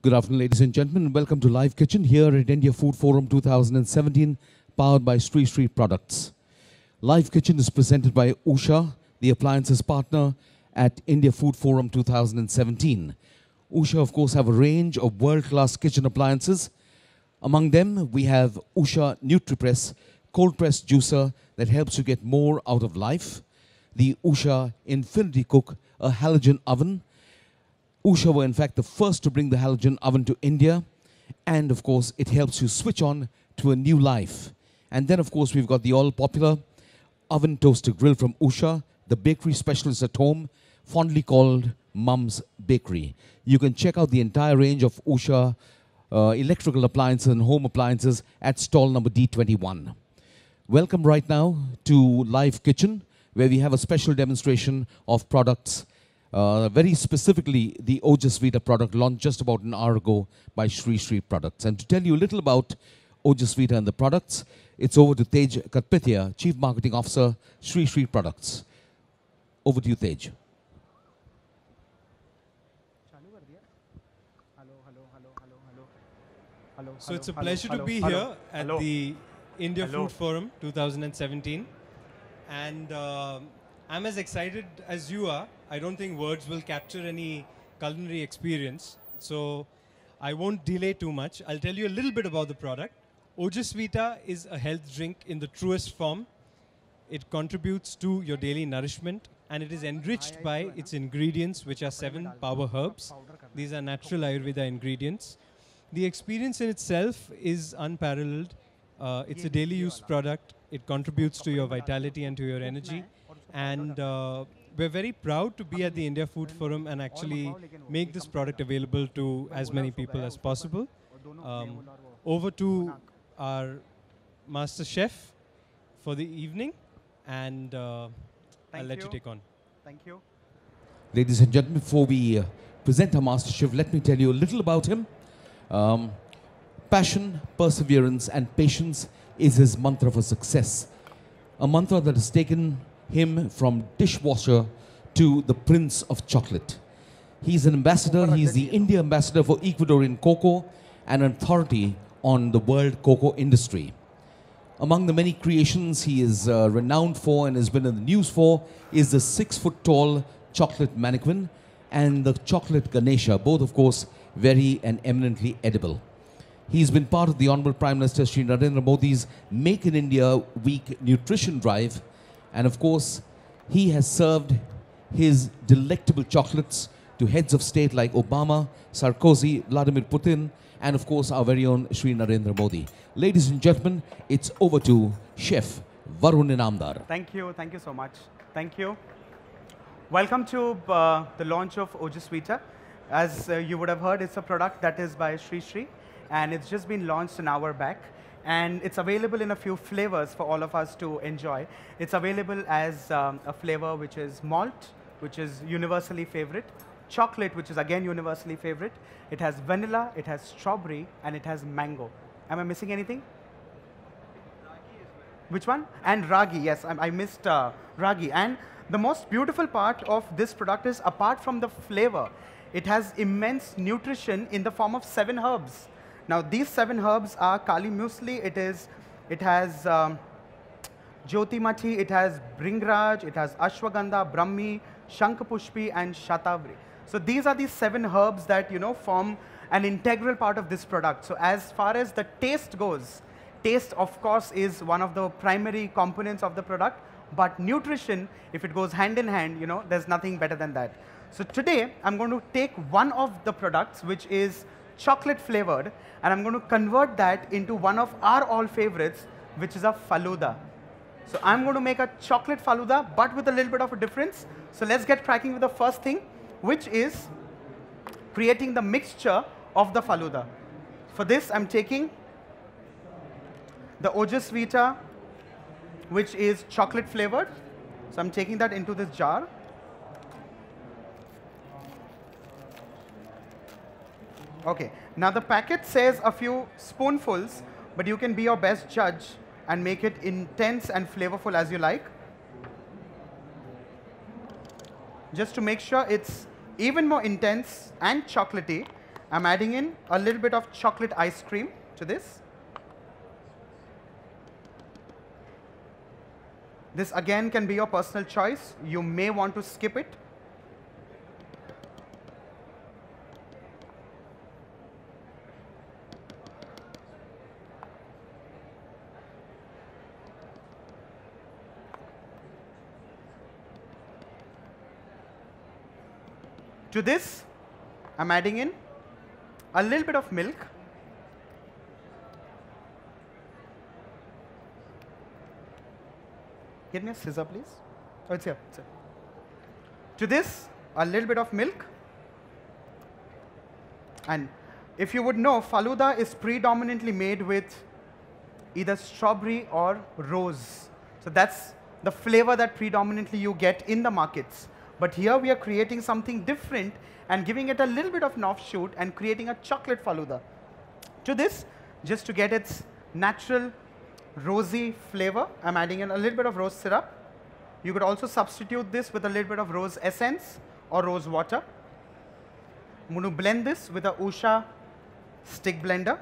Good afternoon, ladies and gentlemen. Welcome to Live Kitchen here at India Food Forum 2017, powered by Sri Sri Products. Live Kitchen is presented by USHA, the appliances partner at India Food Forum 2017. USHA, of course, have a range of world-class kitchen appliances. Among them, we have USHA NutriPress cold-pressed juicer that helps you get more out of life. The USHA Infinity Cook, a halogen oven. USHA were in fact the first to bring the halogen oven to India, and of course it helps you switch on to a new life. And then of course we've got the all popular oven toaster grill from USHA, the bakery specialist at home, fondly called Mum's Bakery. You can check out the entire range of USHA electrical appliances and home appliances at stall number D21. Welcome right now to Live Kitchen, where we have a special demonstration of products. Very specifically, the Ojas Vita product launched just about an hour ago by Sri Sri Products. And to tell you a little about Ojas Vita and the products, it's over to Tej Katpithia, Chief Marketing Officer, Sri Sri Products. Over to you, Tej. So it's a pleasure to be here at the India Food Forum 2017. And I'm as excited as you are. I don't think words will capture any culinary experience. So I won't delay too much. I'll tell you a little bit about the product. Ojas Vita is a health drink in the truest form. It contributes to your daily nourishment, and it is enriched by its ingredients, which are 7 power herbs. These are natural Ayurveda ingredients. The experience in itself is unparalleled. It's a daily use product. It contributes to your vitality and to your energy. And we're very proud to be at the India Food Forum and actually make this product available to as many people as possible. Over to our master chef for the evening, and I'll let you take on. Thank you. Ladies and gentlemen, before we present our master chef, let me tell you a little about him. Passion, perseverance, and patience is his mantra for success. A mantra that has taken him from dishwasher to the Prince of Chocolate. He's an ambassador, he's the India ambassador for Ecuadorian cocoa and an authority on the world cocoa industry. Among the many creations he is renowned for and has been in the news for is the 6-foot-tall chocolate mannequin and the chocolate Ganesha, both of course very and eminently edible. He's been part of the Honorable Prime Minister Shri Narendra Modi's Make in India Week nutrition drive. And of course, he has served his delectable chocolates to heads of state like Obama, Sarkozy, Vladimir Putin, and of course, our very own Shri Narendra Modi. Ladies and gentlemen, it's over to Chef Varun Inamdar. Thank you so much. Thank you. Welcome to the launch of Ojas Vita. As you would have heard, it's a product that is by Sri Sri, and it's just been launched an hour back. And it's available in a few flavors for all of us to enjoy. It's available as a flavor which is malt, which is universally favorite, chocolate, which is again universally favorite. It has vanilla, it has strawberry, and it has mango. Am I missing anything? Which one? And ragi, yes, I missed ragi. And the most beautiful part of this product is, apart from the flavor, it has immense nutrition in the form of 7 herbs. Now these 7 herbs are Kali Muesli, it has Jyoti Machi, it has Bringraj, it has Ashwagandha, Brahmi, Shankapushpi, and Shatavari. So these are the 7 herbs that form an integral part of this product. So as far as the taste goes, taste of course is one of the primary components of the product, but nutrition, if it goes hand in hand, there's nothing better than that. So today I'm going to take one of the products which is chocolate flavored, and I'm going to convert that into one of our all favorites, which is a faluda. So I'm going to make a chocolate faluda, but with a little bit of a difference. So let's get cracking with the first thing, which is creating the mixture of the faluda. For this, I'm taking the Ojas Vita, which is chocolate flavored. So I'm taking that into this jar. Okay, now the packet says a few spoonfuls, but you can be your best judge and make it intense and flavorful as you like. Just to make sure it's even more intense and chocolatey, I'm adding in a little bit of chocolate ice cream to this. This again can be your personal choice. You may want to skip it. To this, I'm adding in a little bit of milk. Get me a scissor, please. Oh, it's here. It's here. To this, a little bit of milk. And if you would know, Faluda is predominantly made with either strawberry or rose. So that's the flavor that predominantly you get in the markets. But here we are creating something different and giving it a little bit of an offshoot and creating a chocolate Faluda. To this, just to get its natural rosy flavor, I'm adding in a little bit of rose syrup. You could also substitute this with a little bit of rose essence or rose water. I'm going to blend this with a USHA stick blender.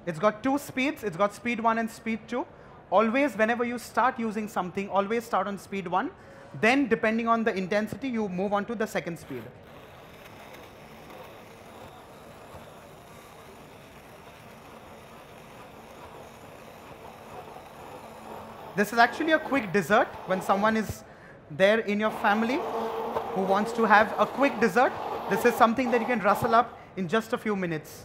It's got 2 speeds. It's got speed 1 and speed 2. Always, whenever you start using something, always start on speed 1. Then, depending on the intensity, you move on to the second speed. This is actually a quick dessert when someone is there in your family who wants to have a quick dessert. This is something that you can rustle up in just a few minutes.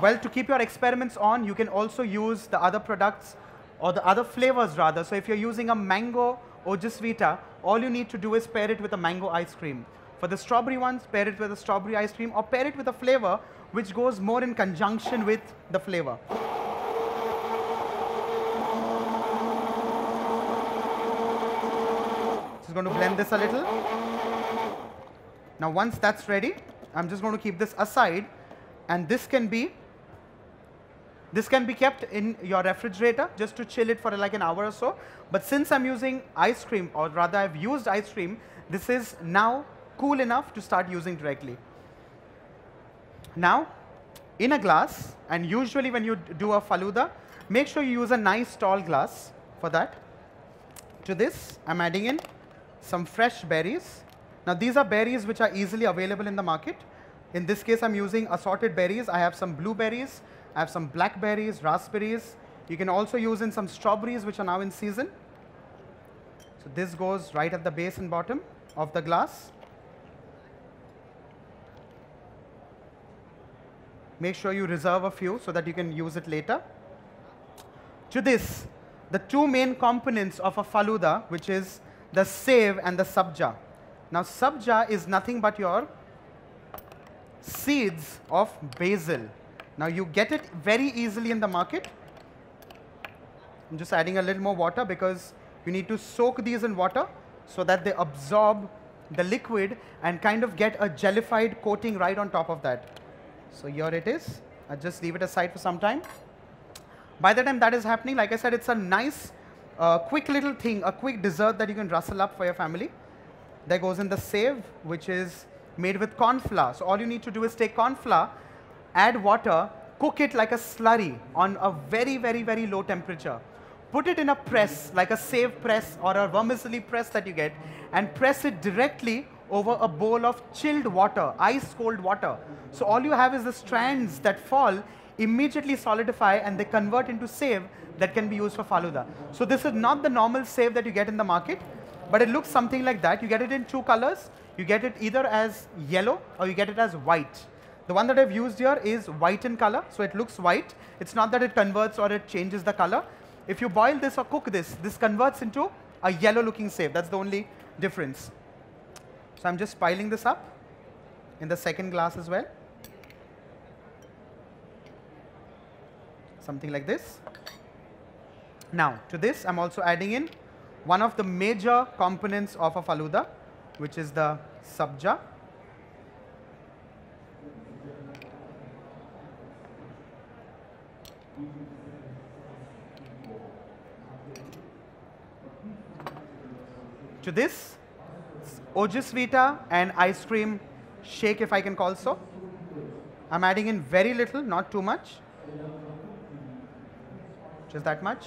Well, to keep your experiments on, you can also use the other products or the other flavors rather. So if you're using a mango Ojus Vita, all you need to do is pair it with a mango ice cream. For the strawberry ones, pair it with a strawberry ice cream or pair it with a flavor which goes more in conjunction with the flavor. Just going to blend this a little. Now once that's ready, I'm just going to keep this aside, and this can be kept in your refrigerator just to chill it for like an hour or so. But since I'm using ice cream, or rather I've used ice cream, this is now cool enough to start using directly. Now, in a glass, and usually when you do a Faluda, make sure you use a nice tall glass for that. To this, I'm adding in some fresh berries. Now these are berries which are easily available in the market. In this case, I'm using assorted berries. I have some blueberries, I have some blackberries, raspberries. You can also use in some strawberries which are now in season. So this goes right at the base and bottom of the glass. Make sure you reserve a few so that you can use it later. To this, the 2 main components of a Faluda, which is the save and the sabja. Now sabja is nothing but your seeds of basil. Now you get it very easily in the market. I'm just adding a little more water because you need to soak these in water so that they absorb the liquid and kind of get a jellified coating right on top of that. So here it is. I'll just leave it aside for some time. By the time that is happening, like I said, it's a nice, quick little thing, a quick dessert that you can rustle up for your family. There goes in the save, which is made with corn flour. So all you need to do is take corn flour, add water, cook it like a slurry on a very, very, very low temperature. Put it in a press, like a save press or a vermicelli press that you get, and press it directly over a bowl of chilled water, ice cold water. So all you have is the strands that fall, immediately solidify, and they convert into save that can be used for Faluda. So this is not the normal save that you get in the market, but it looks something like that. You get it in 2 colors. You get it either as yellow or you get it as white. The one that I've used here is white in color, so it looks white. It's not that it converts or it changes the color. If you boil this or cook this, this converts into a yellow looking save. That's the only difference. So I'm just piling this up in the second glass as well. Something like this. Now to this, I'm also adding in one of the major components of a Faluda, which is the sabja. To this, Ojus Vita and ice cream shake, if I can call so. I'm adding in very little, not too much. Just that much.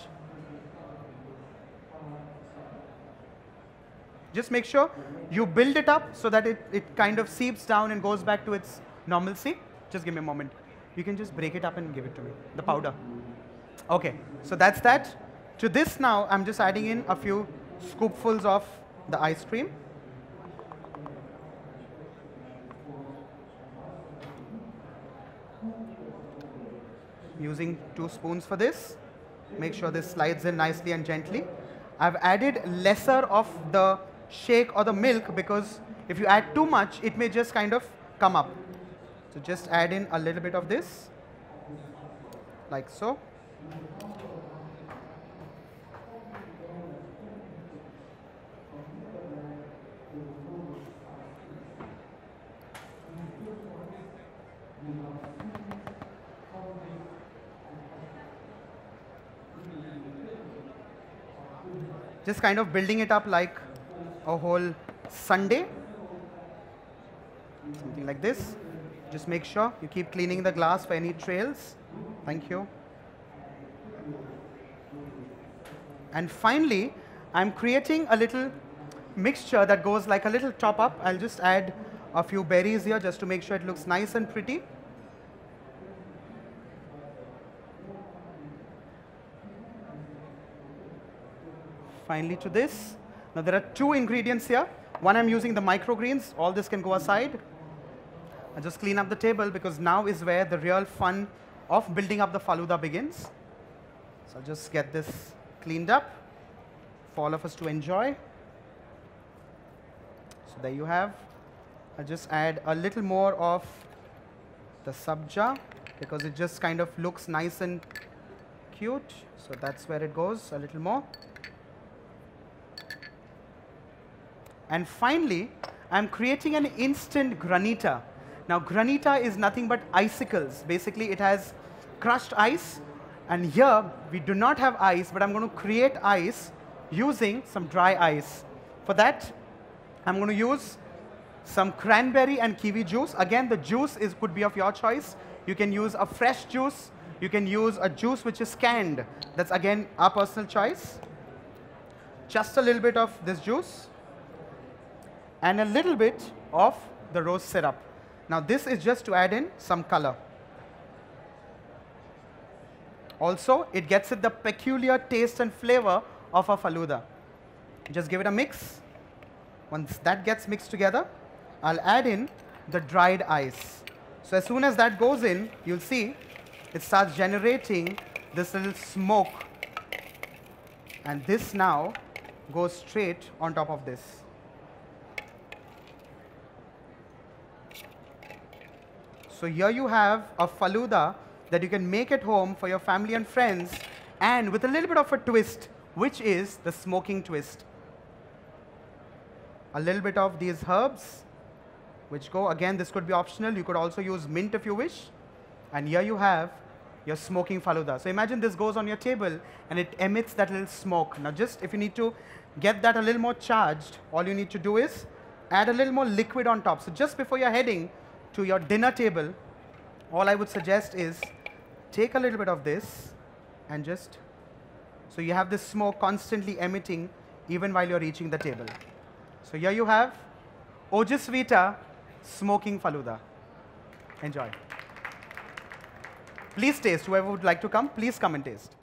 Just make sure you build it up so that it kind of seeps down and goes back to its normalcy. Just give me a moment. You can just break it up and give it to me, the powder. Okay, so that's that. To this now, I'm just adding in a few scoopfuls of the ice cream. Using 2 spoons for this. Make sure this slides in nicely and gently. I've added lesser of the shake or the milk because if you add too much, it may just kind of come up. So just add in a little bit of this, like so. Just kind of building it up like a whole sundae, something like this. Just make sure you keep cleaning the glass for any trails. Thank you. And finally, I'm creating a little mixture that goes like a little top up. I'll just add a few berries here just to make sure it looks nice and pretty. Finally to this. Now there are 2 ingredients here. One, I'm using the microgreens. All this can go aside. I just clean up the table because now is where the real fun of building up the Faluda begins. So I'll just get this cleaned up for all of us to enjoy. So there you have. I'll just add a little more of the sabja because it just kind of looks nice and cute. So that's where it goes, a little more. And finally, I'm creating an instant granita. Now, granita is nothing but icicles. Basically, it has crushed ice. And here, we do not have ice, but I'm going to create ice using some dry ice. For that, I'm going to use some cranberry and kiwi juice. Again, the juice could be of your choice. You can use a fresh juice. You can use a juice which is canned. That's, again, our personal choice. Just a little bit of this juice. And a little bit of the rose syrup. Now this is just to add in some color. Also, it gets it the peculiar taste and flavor of a Faluda. Just give it a mix. Once that gets mixed together, I'll add in the dried ice. So as soon as that goes in, you'll see it starts generating this little smoke. And this now goes straight on top of this. So here you have a Faluda that you can make at home for your family and friends, and with a little bit of a twist, which is the smoking twist. A little bit of these herbs, which go, again, this could be optional. You could also use mint if you wish. And here you have your smoking Faluda. So imagine this goes on your table and it emits that little smoke. Now just if you need to get that a little more charged, all you need to do is add a little more liquid on top. So just before you're heading to your dinner table, all I would suggest is take a little bit of this and just, so you have this smoke constantly emitting even while you're reaching the table. So here you have Ojis Vita smoking Faluda. Enjoy. Please taste. Whoever would like to come, please come and taste.